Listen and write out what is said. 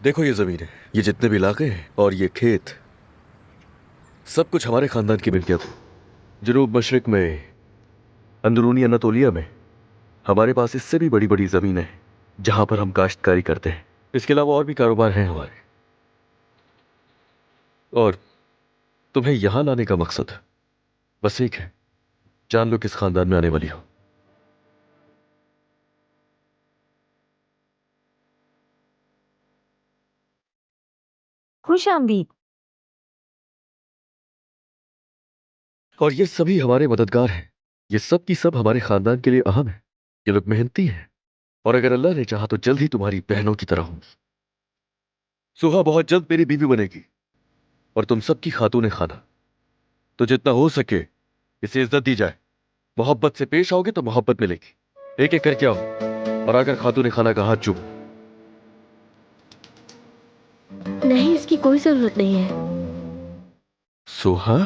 देखो ये जमीन है, ये जितने भी इलाके हैं और ये खेत, सब कुछ हमारे खानदान की मिल्कियत है। जनूब मशरिक में, अंदरूनी अनातोलिया में हमारे पास इससे भी बड़ी बड़ी जमीनें हैं जहां पर हम काश्तकारी करते हैं। इसके अलावा और भी कारोबार हैं हमारे। और तुम्हें यहां लाने का मकसद बस एक है, जान लो किस खानदान में आने वाली हो। खुश आमदीद। और ये सभी हमारे मददगार हैं। ये सब की सब हमारे खानदान के लिए अहम है। ये लोग मेहनती हैं और अगर अल्लाह ने चाहा तो जल्द ही तुम्हारी बहनों की तरह होंगी। सुहा बहुत जल्द मेरी बीवी बनेगी और तुम सबकी खातून खाना। तो जितना हो सके इसे इज्जत दी जाए। मोहब्बत से पेश आओगे तो मोहब्बत मिलेगी। एक एक करके आओ और आकर खातून खाना का हाथ चूमो। नहीं, इसकी कोई जरूरत नहीं है। सुहा।